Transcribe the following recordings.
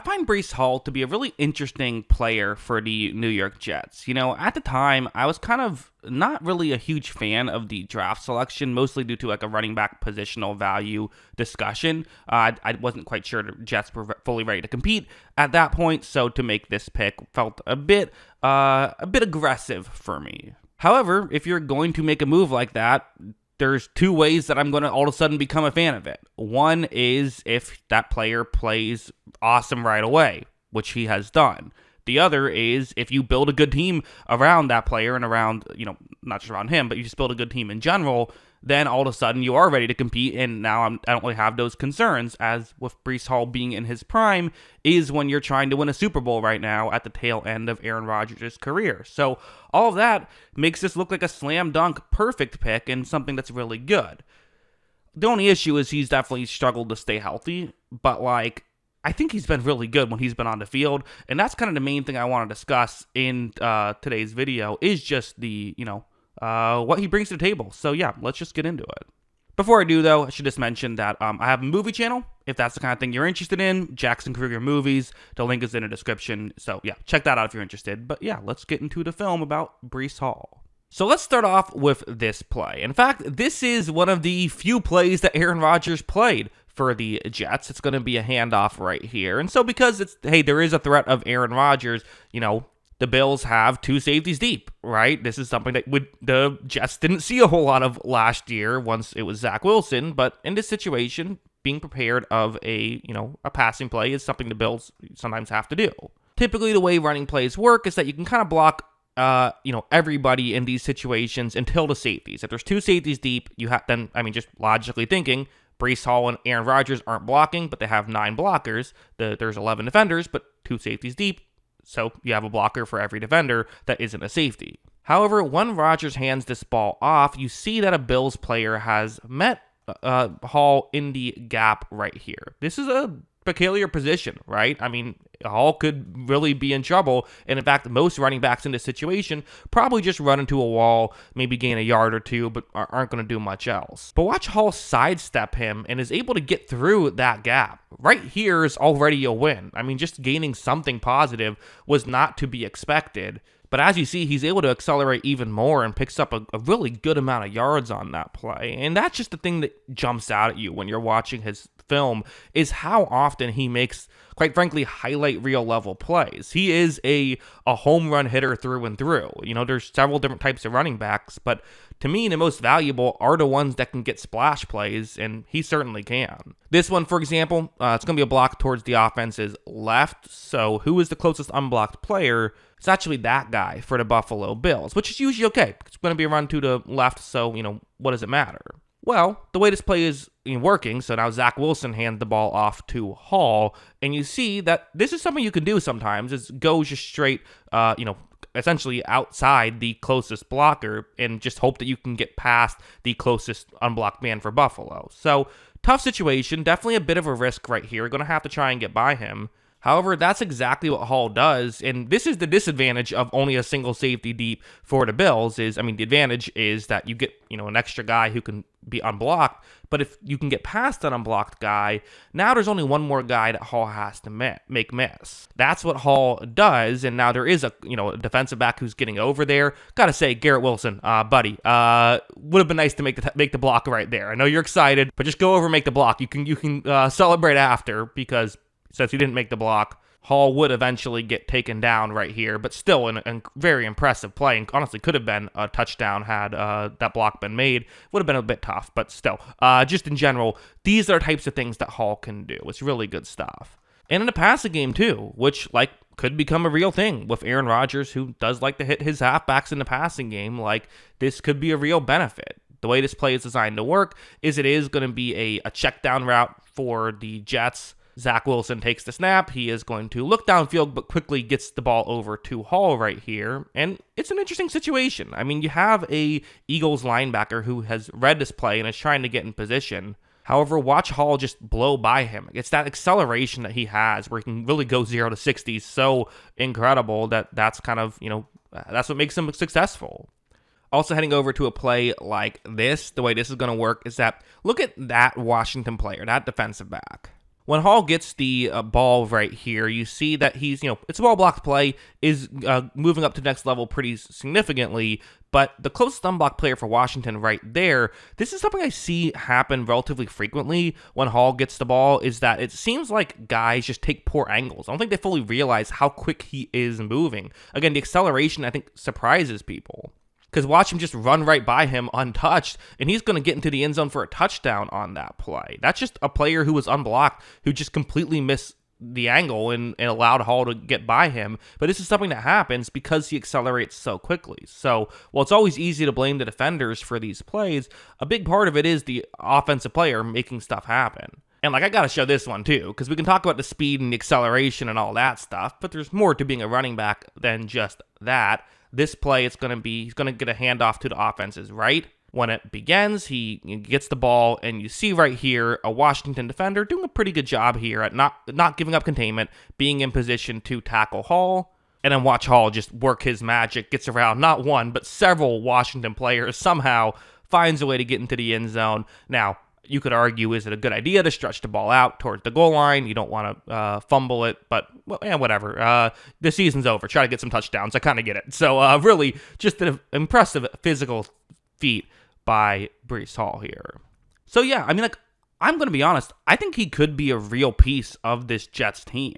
find Breece Hall to be a really interesting player for the New York Jets. At the time, I was kind of not really a huge fan of the draft selection, mostly due to like a running back positional value discussion. I wasn't quite sure the Jets were fully ready to compete at that point, so to make this pick felt a bit aggressive for me. However, if you're going to make a move like that, there's two ways that I'm going to all of a sudden become a fan of it. One is if that player plays awesome right away, which he has done. The other is if you build a good team around that player and around, not just around him, but you just build a good team in general, then all of a sudden you are ready to compete, and now I don't really have those concerns, as with Breece Hall being in his prime, is when you're trying to win a Super Bowl right now at the tail end of Aaron Rodgers' career. So all of that makes this look like a slam dunk perfect pick and something that's really good. The only issue is he's definitely struggled to stay healthy, but I think he's been really good when he's been on the field, and that's kind of the main thing I want to discuss in today's video, is just the, what he brings to the table. So yeah, let's just get into it. Before I do, though, I should just mention that I have a movie channel. If that's the kind of thing you're interested in, Jackson Kruger Movies, the link is in the description. So yeah, check that out if you're interested. But yeah, let's get into the film about Breece Hall. So let's start off with this play. In fact, this is one of the few plays that Aaron Rodgers played for the Jets. It's going to be a handoff right here. And so because there is a threat of Aaron Rodgers, the Bills have two safeties deep, right? This is something that the Jets didn't see a whole lot of last year once it was Zach Wilson, but in this situation, being prepared of a passing play is something the Bills sometimes have to do. Typically, the way running plays work is that you can kind of block everybody in these situations until the safeties. If there's two safeties deep, just logically thinking, Breece Hall and Aaron Rodgers aren't blocking, but they have 9 blockers. There's 11 defenders, but 2 safeties deep. So you have a blocker for every defender that isn't a safety. However, when Rodgers hands this ball off, you see that a Bills player has met Hall in the gap right here. This is a peculiar position, right? Hall could really be in trouble, and in fact, most running backs in this situation probably just run into a wall, maybe gain a yard or two, but aren't going to do much else. But watch Hall sidestep him and is able to get through that gap. Right here is already a win. Just gaining something positive was not to be expected. But as you see, he's able to accelerate even more and picks up a really good amount of yards on that play. And that's just the thing that jumps out at you when you're watching his film, is how often he makes, quite frankly, highlight reel level plays. He is a home run hitter through and through. There's several different types of running backs, but to me, the most valuable are the ones that can get splash plays, and he certainly can. This one, for example, it's going to be a block towards the offense's left, so who is the closest unblocked player? It's actually that guy for the Buffalo Bills, which is usually okay. It's going to be a run to the left, so, what does it matter? Well, the way this play is working, so now Zach Wilson hands the ball off to Hall, and you see that this is something you can do sometimes, is go just straight, essentially outside the closest blocker and just hope that you can get past the closest unblocked man for Buffalo. So, tough situation, definitely a bit of a risk right here. Going to have to try and get by him. However, that's exactly what Hall does, and this is the disadvantage of only a single safety deep for the Bills. The advantage is that you get, an extra guy who can be unblocked, but if you can get past that unblocked guy, now there's only one more guy that Hall has to make miss. That's what Hall does, and now there is a defensive back who's getting over there. Gotta say, Garrett Wilson, buddy, would have been nice to make the block right there. I know you're excited, but just go over and make the block. You can celebrate after, because since he didn't make the block, Hall would eventually get taken down right here, but still a very impressive play, and honestly could have been a touchdown had that block been made. Would have been a bit tough, but still. Just in general, these are types of things that Hall can do. It's really good stuff. And in the passing game too, which could become a real thing with Aaron Rodgers, who does like to hit his halfbacks in the passing game. This could be a real benefit. The way this play is designed to work is it is going to be a check down route for the Jets. Zach Wilson takes the snap. He is going to look downfield, but quickly gets the ball over to Hall right here. And it's an interesting situation. You have a Eagles linebacker who has read this play and is trying to get in position. However, watch Hall just blow by him. It's that acceleration that he has where he can really go 0 to 60 so incredible that's kind of, that's what makes him successful. Also heading over to a play like this, the way this is going to work is that, look at that Washington player, that defensive back. When Hall gets the ball right here, you see that he's, it's a well-blocked play, is moving up to the next level pretty significantly, but the closest unblocked player for Washington right there, this is something I see happen relatively frequently when Hall gets the ball, is that it seems like guys just take poor angles. I don't think they fully realize how quick he is moving. Again, the acceleration, I think, surprises people. Because watch him just run right by him untouched, and he's going to get into the end zone for a touchdown on that play. That's just a player who was unblocked, who just completely missed the angle and allowed Hall to get by him. But this is something that happens because he accelerates so quickly. So, while it's always easy to blame the defenders for these plays, a big part of it is the offensive player making stuff happen. And I got to show this one too, because we can talk about the speed and the acceleration and all that stuff, but there's more to being a running back than just that. This play, he's going to get a handoff to the offense's right. When it begins, he gets the ball, and you see right here a Washington defender doing a pretty good job here at not giving up containment, being in position to tackle Hall. And then watch Hall just work his magic, gets around not one, but several Washington players, somehow finds a way to get into the end zone. Now, you could argue, is it a good idea to stretch the ball out towards the goal line? You don't want to fumble it, but whatever. The season's over. Try to get some touchdowns. I kind of get it. So really, just an impressive physical feat by Breece Hall here. So yeah, I'm going to be honest. I think he could be a real piece of this Jets team.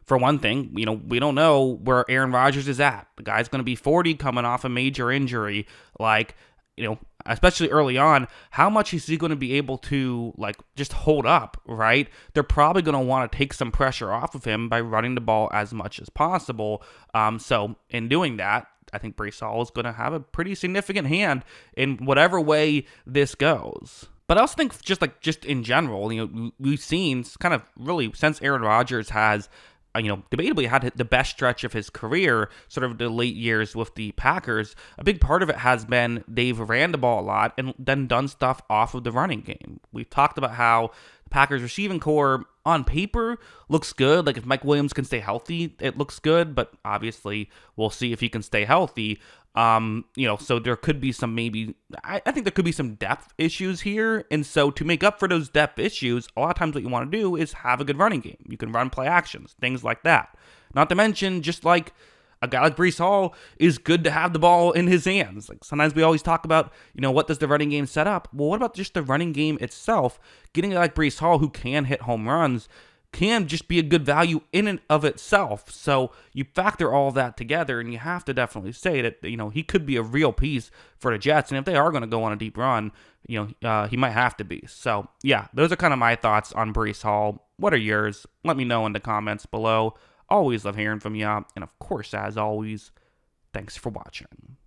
For one thing, we don't know where Aaron Rodgers is at. The guy's going to be 40, coming off a major injury. Especially early on, how much is he going to be able to just hold up, right? They're probably going to want to take some pressure off of him by running the ball as much as possible. So in doing that, I think Breece Hall is going to have a pretty significant hand in whatever way this goes. But I also think just in general, we've seen kind of really since Aaron Rodgers has debatably had the best stretch of his career, sort of the late years with the Packers. A big part of it has been they've ran the ball a lot and then done stuff off of the running game. We've talked about how the Packers receiving core on paper looks good. If Mike Williams can stay healthy, it looks good, but obviously we'll see if he can stay healthy. So there could be some I think there could be some depth issues here. And so to make up for those depth issues, a lot of times what you want to do is have a good running game. You can run play actions, things like that. Not to mention, just like a guy like Breece Hall is good to have the ball in his hands. Sometimes we always talk about, what does the running game set up? Well, what about just the running game itself? Getting a guy like Breece Hall who can hit home runs can just be a good value in and of itself. So you factor all that together, and you have to definitely say that, he could be a real piece for the Jets. And if they are going to go on a deep run, he might have to be. So yeah, those are kind of my thoughts on Breece Hall. What are yours? Let me know in the comments below. Always love hearing from you. And of course, as always, thanks for watching.